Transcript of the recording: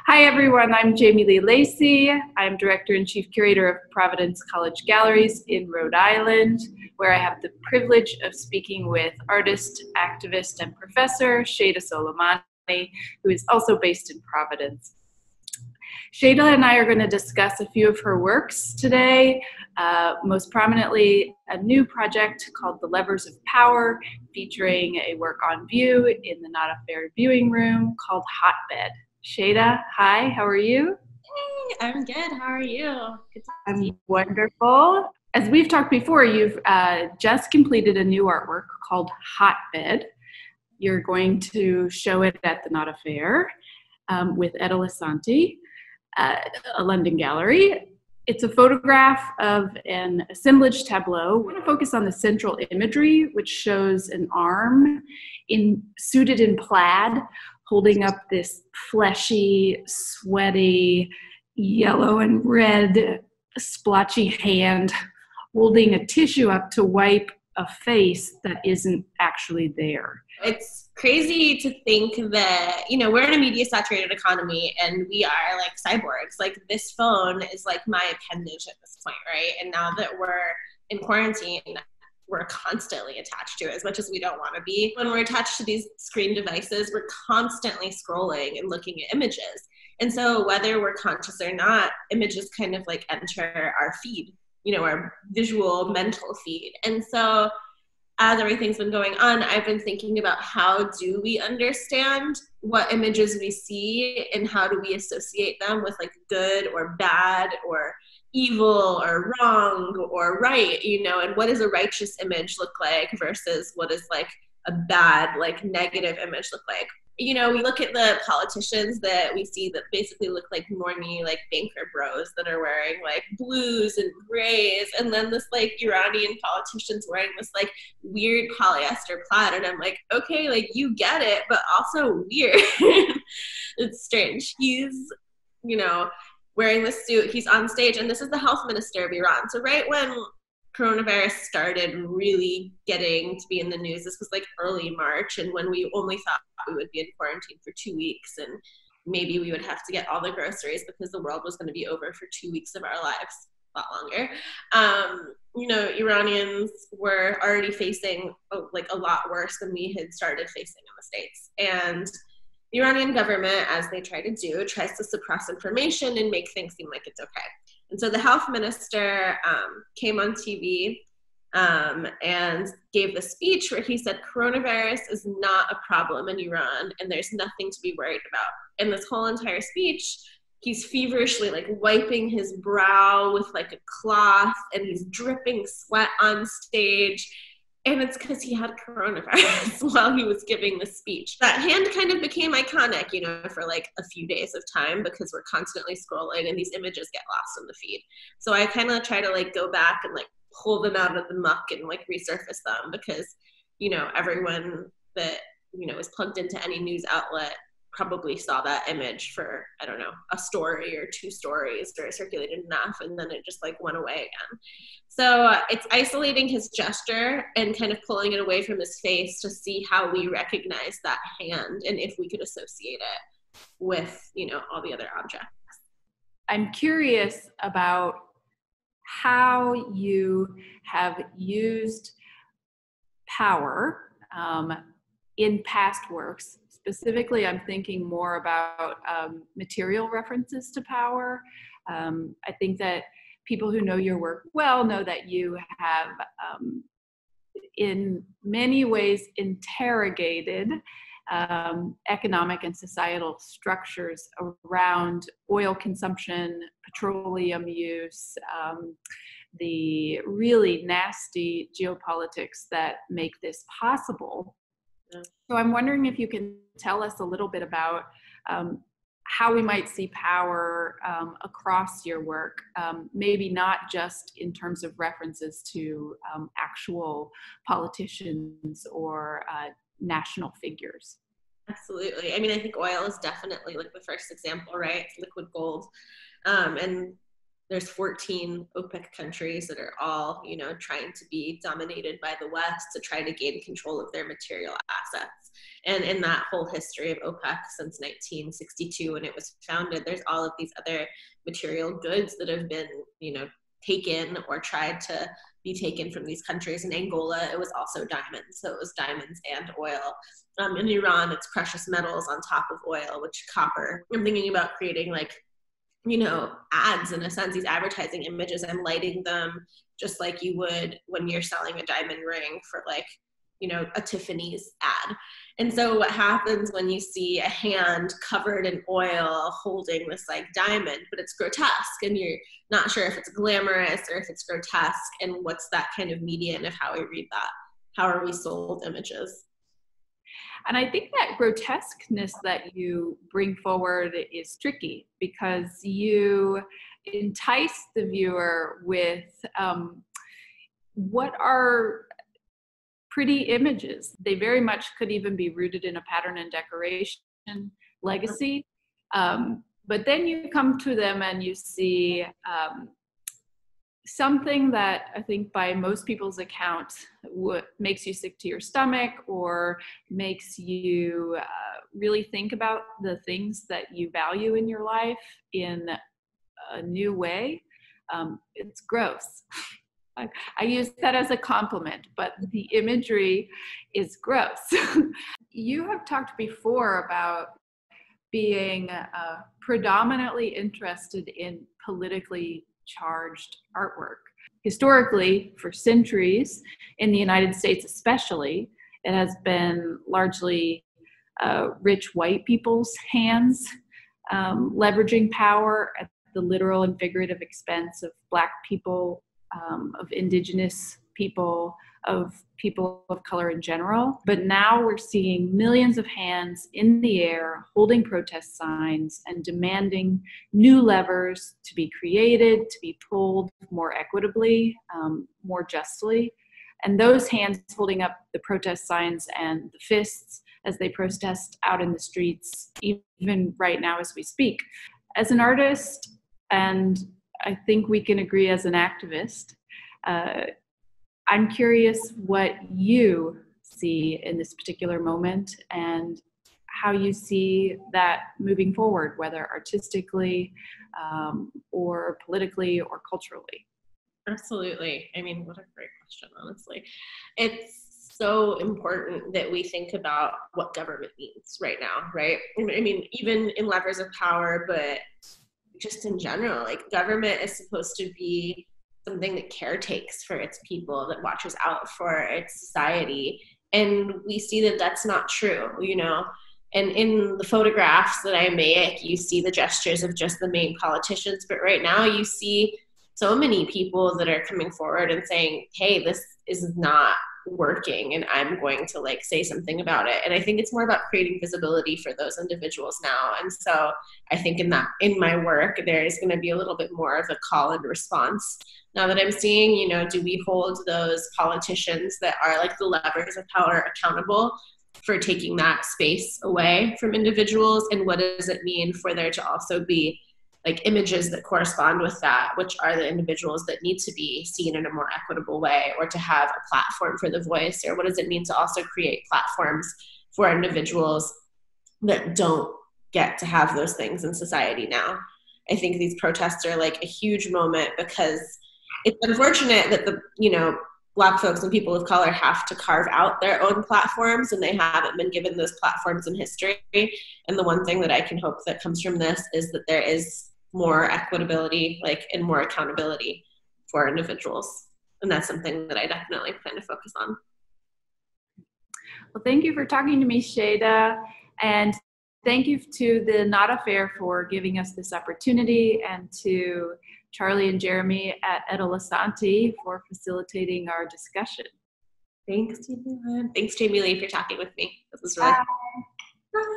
Hi, everyone. I'm Jamie Lee Lacey. I'm Director and Chief Curator of Providence College Galleries in Rhode Island, where I have the privilege of speaking with artist, activist, and professor Sheida Soleimani, who is also based in Providence. Sheida and I are going to discuss a few of her works today, most prominently a new project called The Levers of Power, featuring a work on view in the Not a Fair viewing room called Hotbed. Sheida, hi, how are you? Hey, I'm good. How are you? Good to see you. I'm wonderful. As we've talked before, you've just completed a new artwork called Hotbed. You're going to show it at the Not a Fair with Etta Lisanti, a London gallery. It's a photograph of an assemblage tableau. We're going to focus on the central imagery, which shows an arm suited in plaid, holding up this fleshy, sweaty, yellow and red, splotchy hand, holding a tissue up to wipe a face that isn't actually there. It's crazy to think that, we're in a media saturated economy and we are like cyborgs. Like this phone is like my appendage at this point, right? And now that we're in quarantine, we're constantly attached to it as much as we don't want to be. When we're attached to these screen devices, we're constantly scrolling and looking at images. And so whether we're conscious or not, images kind of like enter our feed, our visual mental feed. And so as everything's been going on, I've been thinking about how do we understand what images we see and how do we associate them with like good or bad or evil or wrong or right, and what does a righteous image look like versus what is like a bad, like negative image look like. We look at the politicians that we see that basically look like normy, like banker bros that are wearing like blues and grays, and then this like Iranian politician's wearing this like weird polyester plaid, and I'm like, okay, like you get it, but also weird. It's strange. He's, wearing this suit, he's on stage, and this is the health minister of Iran. So right when coronavirus started really getting to be in the news, this was like early March, and when we only thought we would be in quarantine for 2 weeks and maybe we would have to get all the groceries because the world was going to be over for 2 weeks of our lives, a lot longer. Iranians were already facing like a lot worse than we had started facing in the States. And the Iranian government, as they try to do, tries to suppress information and make things seem like it's okay. And so the health minister came on TV and gave the speech where he said coronavirus is not a problem in Iran and there's nothing to be worried about. And this whole entire speech, he's feverishly like wiping his brow with like a cloth and he's dripping sweat on stage. And it's because he had coronavirus while he was giving the speech. That hand kind of became iconic, for like a few days of time because we're constantly scrolling and these images get lost in the feed. So I kind of try to like go back and like pull them out of the muck and like resurface them because, everyone that, is plugged into any news outlet probably saw that image for, I don't know, a story or 2 stories or it circulated enough and then it just like went away again. So it's isolating his gesture and kind of pulling it away from his face to see how we recognize that hand and if we could associate it with, all the other objects. I'm curious about how you have used power in past works. Specifically, I'm thinking more about material references to power. I think that people who know your work well know that you have, in many ways, interrogated economic and societal structures around oil consumption, petroleum use, the really nasty geopolitics that make this possible. So I'm wondering if you can tell us a little bit about how we might see power across your work, maybe not just in terms of references to actual politicians or national figures. Absolutely. I mean, I think oil is definitely like the first example, right? It's liquid gold. And there's 14 OPEC countries that are all, you know, trying to be dominated by the West to try to gain control of their material assets. And in that whole history of OPEC since 1962, when it was founded, there's all of these other material goods that have been, you know, taken or tried to be taken from these countries. In Angola, it was also diamonds. So it was diamonds and oil. In Iran, it's precious metals on top of oil, which copper. I'm thinking about creating like, you know, ads in a sense, these advertising images. I'm lighting them just like you would when you're selling a diamond ring for like, you know, a Tiffany's ad. And so what happens when you see a hand covered in oil holding this like diamond, but it's grotesque and you're not sure if it's glamorous or if it's grotesque, and what's that kind of median of how we read that? How are we sold images? And I think that grotesqueness that you bring forward is tricky because you entice the viewer with what are pretty images. They very much could even be rooted in a pattern and decoration legacy. But then you come to them and you see something that I think by most people's account makes you sick to your stomach or makes you really think about the things that you value in your life in a new way. It's gross. I use that as a compliment, but the imagery is gross. You have talked before about being predominantly interested in politically charged artwork. Historically, for centuries, in the United States especially, it has been largely rich white people's hands leveraging power at the literal and figurative expense of Black people, of indigenous people, of people of color in general. But now we're seeing millions of hands in the air holding protest signs and demanding new levers to be created, to be pulled more equitably, more justly. And those hands holding up the protest signs and the fists as they protest out in the streets, even right now as we speak. As an artist, and I think we can agree as an activist, I'm curious what you see in this particular moment and how you see that moving forward, whether artistically or politically or culturally. Absolutely. I mean, what a great question, honestly. It's so important that we think about what government means right now, right? I mean, even in levers of power, but just in general, like government is supposed to be something that caretakes for its people, that watches out for its society. And we see that that's not true, you know? And in the photographs that I make, you see the gestures of just the main politicians. But right now you see so many people that are coming forward and saying, hey, this is not working and I'm going to like say something about it. And I think it's more about creating visibility for those individuals now. And so I think in my work, there is going to be a little bit more of a call and response. Now that I'm seeing, you know, do we hold those politicians that are like the levers of power accountable for taking that space away from individuals? And what does it mean for there to also be like images that correspond with that, which are the individuals that need to be seen in a more equitable way, or to have a platform for the voice? Or what does it mean to also create platforms for individuals that don't get to have those things in society now? I think these protests are like a huge moment because it's unfortunate that the, you know, Black folks and people of color have to carve out their own platforms, and they haven't been given those platforms in history. And the one thing that I can hope that comes from this is that there is more equitability, like, and more accountability for individuals. And that's something that I definitely plan to focus on. Well, thank you for talking to me, Sheida. And thank you to the Nada Fair for giving us this opportunity, and to Charlie and Jeremy at Edelasanti for facilitating our discussion. Thanks, Jamie Lee. Thanks, Jamie Lee, for talking with me. This was really fun. Bye.